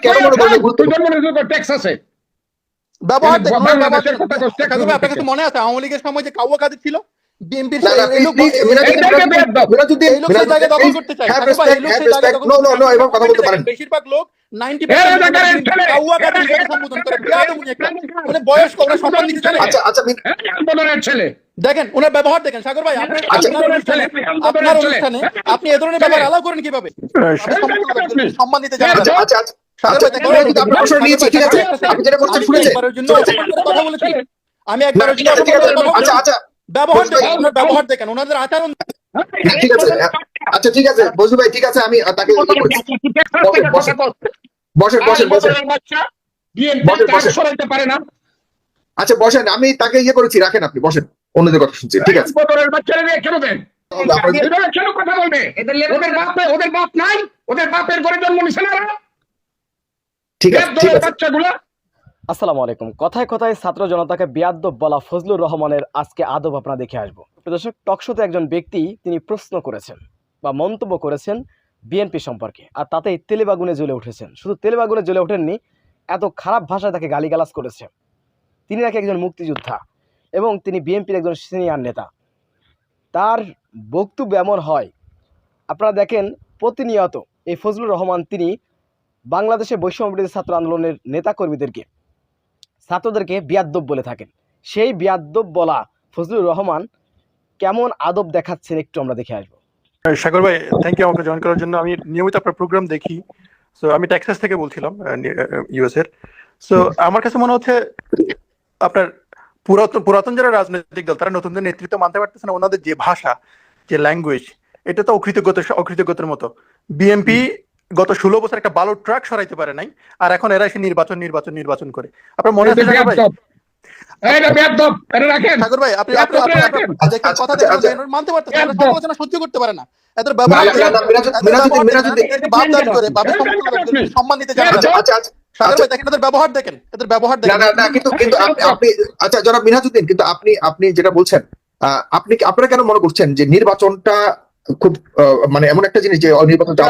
কেন মনে করেন গুরুত্বপূর্ণ? ট্যাক্স আছে ব্যবহার আপনাকে তো মনে আছে আওয়ামী লীগের সময় যে কাউয়া কাদের ছিল বিএনপির বেশিরভাগ লোক 90% কাউয়া কাদের সম্বোধন করে মানে বয়স্ক ওরা সম্মান দিতে জানে। ছেলে দেখেন ওনার ব্যবহার দেখেন সাগর ভাই আপনার অনুষ্ঠানে আপনি এ ধরনের ব্যবহার অ্যালাউ করেন কিভাবে? সম্মান দিতে জানেন আমি একবারের জন্য ব্যবহার দেখেন ওনাদের আচরণ। ঠিক আছে, আচ্ছা ঠিক আছে বজলু ভাই, ঠিক আছে আমি তাকে বসেন বসেন বসেন পারে না। আচ্ছা বসেন, আমি তাকে ইয়ে করেছি, রাখেন আপনি বসেন, অন্যদের কথা শুনছি। ঠিক আছে কেন কথা বলবে? ওদের বাপ নাই, ওদের বাপের ঘরে জন্ম নিছে না। ঠিক আছে ঠিক আছে। বাচ্চাগুলা আসসালামু আলাইকুম। কথায় কথায় ছাত্র জনতাকে বেয়াদ্দব বলা ফজলুর রহমানের আজকে আদব আপনারা দেখে আসবো। দর্শক, টকশোতে একজন ব্যক্তি তিনি প্রশ্ন করেছেন বা মন্তব্য করেছেন বিএনপি সম্পর্কে, আর তাতেই তেলেবাগুনে জ্বলে উঠেছেন। শুধু তেলেবাগুনে জ্বলে ওঠেননি, এত খারাপ ভাষায় তাকে গালিগালাজ করেছে। তিনি নাকি একজন মুক্তিযোদ্ধা এবং তিনি বিএনপির একজন সিনিয়র নেতা। তার বক্তব্য এমন হয়, আপনারা দেখেন প্রতিনিয়ত এই ফজলুর রহমান তিনি বাংলাদেশে বৈষম্যবিরোধী ছাত্র আন্দোলনের নেতাকর্মীদেরকে ছাত্রদেরকে বিয়াদ্দব বলে থাকেন। সেই বিয়াদ্দব বলা ফজলুর রহমান কেমন আদব দেখাচ্ছেন একটু আমরা দেখে আসবো। সাগর ভাই, থ্যাংক ইউ আমাকে জয়েন করার জন্য। আমি নিয়মিত আপনার প্রোগ্রাম দেখি। সো আমি টেক্সাস থেকে বলছিলাম, ইউএস এর। সো আমার কাছে মনে হচ্ছে আপনার পুরাতন যারা রাজনৈতিক দল তারা নতুনদের নেতৃত্ব মানতে পারতেছে না। ওনাদের যে ভাষা, যে ল্যাঙ্গুয়েজ, এটা তো অকৃতজ্ঞতার মতো। বিএনপি গত 16 বছর একটা বালুর ট্রাক সরাইতে পারে নাই, আর এখন এরা এসে নির্বাচন করে। আপনার মনে আছে সাগর ভাই? সাগর ভাই আপনি কথা মানতে পারতেছেন, সমালোচনা সহ্য করতে পারে না। এদের ব্যবহার সম্মান দিতে জানে না। সাগর ভাই দেখেন এদের ব্যবহার দেখেন, এদের ব্যবহার দেখেন। না কিন্তু আপনি আচ্ছা জনাব মিনহাজউদ্দিন, কিন্তু আপনি যেটা বলছেন, আপনারা কেন মনে করছেন যে নির্বাচনটা খুব মানে এমন একটা জিনিস যে নির্বাচনটা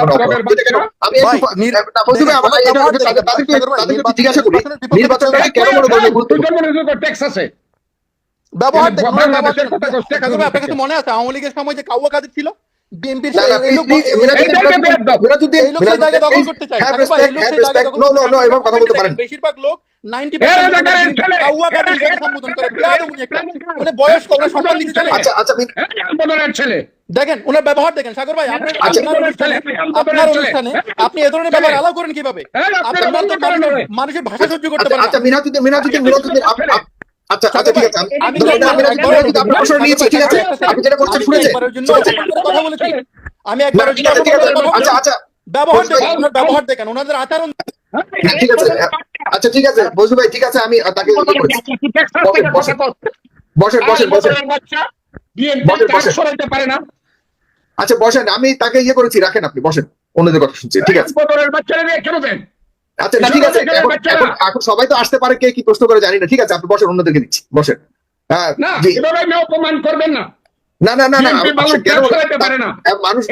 জিজ্ঞাসা করি, নির্বাচনটা কেন মনে করেন গুরুত্বপূর্ণ? ট্যাক্স আছে ব্যবহার দেখেন আপনাকে তো মনে আছে আওয়ামী লীগের সময় যে কাউয়া কাদের ছিল বিএনপির বেশিরভাগ লোক 90% কাউয়া কাদের সম্বোধন করে মানে বয়স্ক ওরা সম্মান দিতে জানে। ছেলে দেখেন ওনার ব্যবহার দেখেন সাগর ভাই আপনার অনুষ্ঠানে আপনি এ ধরনের ব্যবহার অ্যালাউ করেন কিভাবে? মানুষের ভাষা সহ্য করতে পারেন। আচ্ছা মিনহাজউদ্দিন আচ্ছা আচ্ছা ঠিক আছে, আমি একবারের জন্য আচ্ছা আচ্ছা ব্যবহার দেখেন ওনাদের আচরণ। ঠিক আছে, আচ্ছা ঠিক আছে বজলু ভাই, ঠিক আছে আমি তাকে বসেন বসেন বসেন পারে না। আচ্ছা বসেন, আমি তাকে ইয়ে করেছি, রাখেন আপনি বসেন, অন্যদের কথা শুনছি। ঠিক আছে আচ্ছা ঠিক আছে, এখন সবাই তো আসতে পারে, কে কি প্রশ্ন করে জানি না। ঠিক আছে আপনি বসেন, অন্যদেরকে দিচ্ছি, বসেন। হ্যাঁ অপমান করবেন না। না না না না মানুষ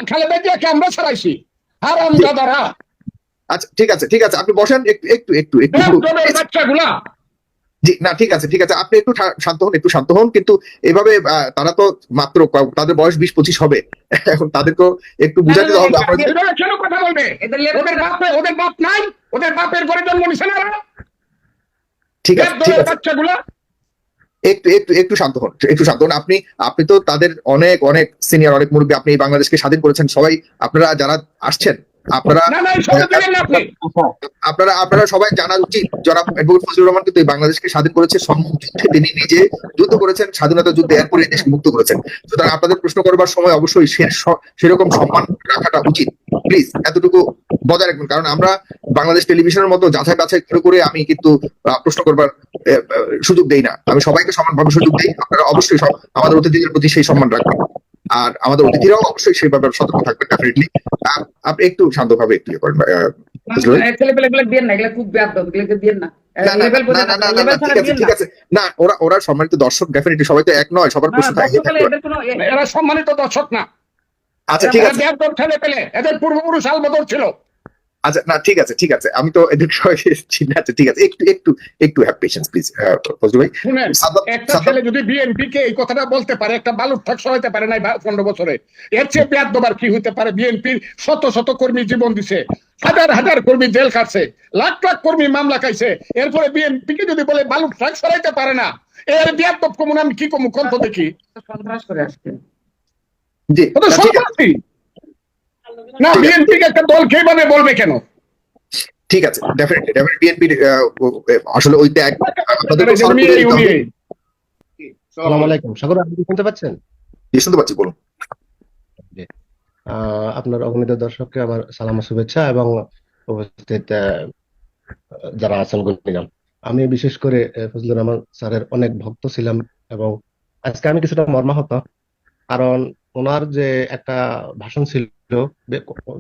খালেদা জিয়াকে আমরা ছাড়াইছি হারামজাদারা। আচ্ছা ঠিক আছে ঠিক আছে, আপনি বসেন একটু বাচ্চাগুলা। জি না ঠিক আছে ঠিক আছে, আপনি একটু শান্ত হন। কিন্তু এভাবে তারা তো মাত্র তাদের বয়স 20-25 হবে, এখন তাদেরকেও একটু বুঝাতে হবে। কেন কথা বলবে? ওদের বাপ নাই, ওদের বাপের ঘরে জন্ম নিছে না। ঠিক আছে বাচ্চাগুলা একটু শান্ত হন, আপনি তো তাদের অনেক সিনিয়র, অনেক মুরব্বী। আপনি বাংলাদেশকে স্বাধীন করেছেন, সবাই আপনারা যারা আসছেন আপনারা সবাই জানা উচিত, জনাব অ্যাডভোকেট ফজলুর রহমান কিন্তু বাংলাদেশকে স্বাধীন করেছে। তিনি নিজে যুদ্ধ করেছেন, স্বাধীনতা যুদ্ধে এরপরে দেশকে মুক্ত করেছেন। সুতরাং আপনাদের প্রশ্ন করবার সময় অবশ্যই সেরকম সম্মান রাখাটা উচিত। প্লিজ এতটুকু বজায় রাখবেন, কারণ আমরা বাংলাদেশ টেলিভিশনের মতো যাচাই বাছাই করে আমি কিন্তু প্রশ্ন করবার সুযোগ দেই না। আমি সবাইকে সমানভাবে সুযোগ দিই। আপনারা অবশ্যই আমাদের অতিথিদের প্রতি সেই সম্মান রাখবেন, আর আমাদের অতিথিরাও অবশ্যই সেইভাবে সতর্ক থাকবেন। ডেফিনেটলি আপনি একটু শান্তভাবে একটু ইয়ে করেন। ঠিক আছে না, ওরা সম্মানিত দর্শক, ডেফিনেটলি সবাই তো এক নয়, সবার প্রশ্ন এরা সম্মানিত দর্শক না। আচ্ছা ঠিক আছে, এদের পূর্বপুরুষ আলবদর ছিল। আচ্ছা না ঠিক আছে ঠিক আছে, আমি তো এদের সবাই চিনি। আচ্ছা ঠিক আছে, একটু একটু একটু হ্যাভ পেশেন্স প্লিজ ফজলু ভাই। শুনেন, সাদ্দাম একটা সাদ্দাম ছেলে যদি বিএনপি কে এই কথাটা বলতে পারে, একটা বালুর ঠাক সরাইতে পারে নাই 15 বছরে, এর চেয়ে বেয়াদবার কি হইতে পারে? বিএনপির শত শত কর্মী জীবন দিছে, হাজার হাজার কর্মী জেল খাটছে, লাখ লাখ কর্মী মামলা খাইছে, এরপরে বিএনপি কে যদি বলে বালুর ঠাক সরাইতে পারে না, এর বেয়াদব কমুন আমি কি কমু কোন তো দেখি? সন্ত্রাস করে আসছে, জি ও তো না, ঠিক আছে সন্ত্রাসী না। ঠিক আছে বিএনপি কে একটা দল কিভাবে বলবে কেন? ঠিক আছে, ডেফিনেটলি ডেফিনেটলি বিএনপির আসলে ওই ত্যাগ আপনাদের উনি সরকারি এই উনি এই। আসসালামু আলাইকুম সাগর, আপনি কি শুনতে পাচ্ছেন? শুনতে পাচ্ছি, বলুন। জি। আপনার অগণিত দর্শককে আমার সালাম ও শুভেচ্ছা, এবং উপস্থিত যারা আছেন গুণীজন। আমি বিশেষ করে ফজলুর রহমান স্যারের অনেক ভক্ত ছিলাম, এবং আজকে আমি কিছুটা মর্মাহত, কারণ ওনার যে একটা ভাষণ ছিল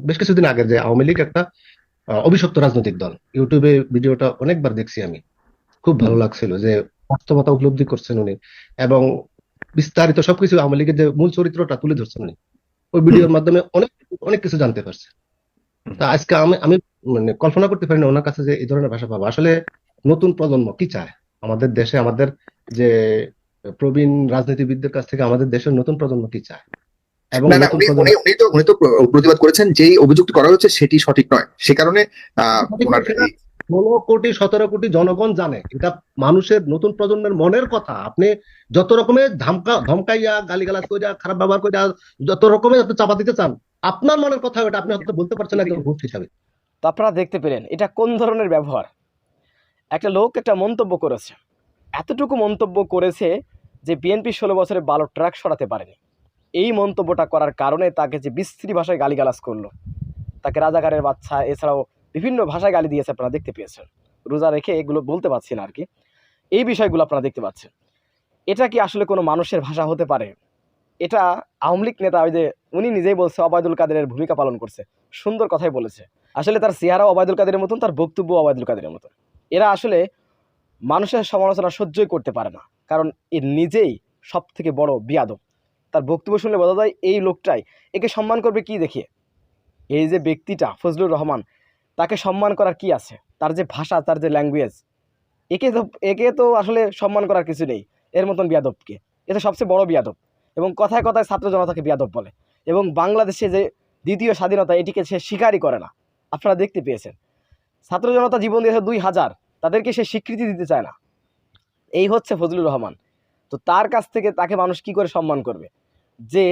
বেশ কিছুদিন আগের, যে আওয়ামী লীগ একটা অভিশপ্ত রাজনৈতিক দল, ইউটিউবে ভিডিওটা অনেকবার দেখছি আমি, খুব ভালো লাগছিল যে বাস্তবতা উপলব্ধি করছেন উনি, এবং বিস্তারিত সবকিছু আওয়ামী লীগের যে মূল চরিত্রটা তুলে ধরছেন উনি ওই ভিডিওর মাধ্যমে অনেক অনেক কিছু জানতে পারছে। তা আজকে আমি আমি মানে কল্পনা করতে পারি না ওনার কাছে যে এই ধরনের ভাষা পাবো। আসলে নতুন প্রজন্ম কি চায় আমাদের দেশে, আমাদের যে প্রবীণ রাজনীতিবিদদের কাছ থেকে আমাদের দেশের নতুন প্রজন্ম কি চায়, এবং না না, নতুন উনি প্রজন্ম উনি উনি তো প্রতিবাদ করেছেন যেই অভিযুক্ত করা হচ্ছে সেটি সঠিক নয়, সে কারণে ওনার 16 কোটি 17 কোটি জনগণ জানে এটা, মানুষের নতুন প্রজন্মের মনের কথা। আপনি যত রকমের ধমকাইয়া গালিগালাজ কইরা খারাপ ব্যবহার কইরা যত রকমের আপনি চাপা দিতে চান, আপনার মনের কথা ওটা আপনি হয়তো বলতে পারছেন একজন হোস্ট হিসাবে। তো আপনারা দেখতে পেলেন এটা কোন ধরনের ব্যবহার। একটা লোক একটা মন্তব্য করেছে, এতটুকু মন্তব্য করেছে যে বিএনপি 16 বছরে ভালো ট্রাক সরাতে পারেনি। এই মন্তব্যটা করার কারণে তাকে যে বিশ্রী ভাষায় গালিগালাজ করলো, তাকে রাজাকারের বাচ্চা এছাড়াও বিভিন্ন ভাষায় গালি দিয়েছে, আপনারা দেখতে পেয়েছেন। রোজা রেখে এগুলো বলতে পারছি না আর কি, এই বিষয়গুলো আপনারা দেখতে পাচ্ছেন। এটা কি আসলে কোনো মানুষের ভাষা হতে পারে? এটা আওয়ামী লীগ নেতা, ওই যে উনি নিজেই বলছে অবায়দুল কাদেরের ভূমিকা পালন করছে, সুন্দর কথাই বলেছে। আসলে তার চেহারা অবায়দুল কাদেরের মতন, তার বক্তব্য অবায়দুল কাদেরের মতন। এরা আসলে মানুষের সমালোচনা সহ্যই করতে পারে না, কারণ এ নিজেই সব থেকে বড় বিয়াদব। তার বক্তব্য শুনলে বোঝা যায় এই লোকটাই, একে সম্মান করবে কি দেখিয়ে? এই যে ব্যক্তিটা ফজলুর রহমান, তাকে সম্মান করার কি আছে? তার যে ভাষা, তার যে ল্যাঙ্গুয়েজ, একে তো আসলে সম্মান করার কিছু নেই। এর মতন বিয়াদবকে, এটা সবচেয়ে বড় বিয়াদব। এবং কথায় কথায় ছাত্র জনতাকে বিয়াদব বলে, এবং বাংলাদেশে যে দ্বিতীয় স্বাধীনতা এটিকে সে স্বীকারই করে না। আপনারা দেখতে পেয়েছেন ছাত্র জনতা জীবন দিয়েছে 2000, তাদেরকে সে স্বীকৃতি দিতে চায় না। এই হচ্ছে ফজলুর রহমান। তো তার কাছ থেকে তাকে মানুষ কি করে সম্মান করবে, যে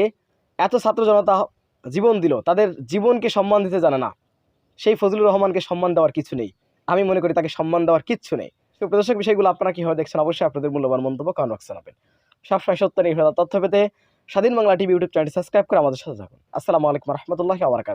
এত ছাত্র জনতা জীবন দিল, তাদের জীবনকে সম্মান দিতে জানে না? সেই ফজলুর রহমানকে সম্মান দেওয়ার কিছু নেই। আমি মনে করি তাকে সম্মান দেওয়ার কিচ্ছু নেই। তো প্রদর্শক, বিষয়গুলো আপনারা কিভাবে দেখছেন অবশ্যই আপনাদের মূল্যবান মন্তব্য কমেন্ট বক্সে জানাবেন। সবসময় সত্য নির্ভর তথ্য পেতে স্বাধীন বাংলা টিভি ইউটিউব চ্যানেলটি সাবস্ক্রাইব করে আমাদের সাথে থাকুন। আসসালামু আলাইকুম রহমতুল্লাহি ওয়া বারাকাতুহু।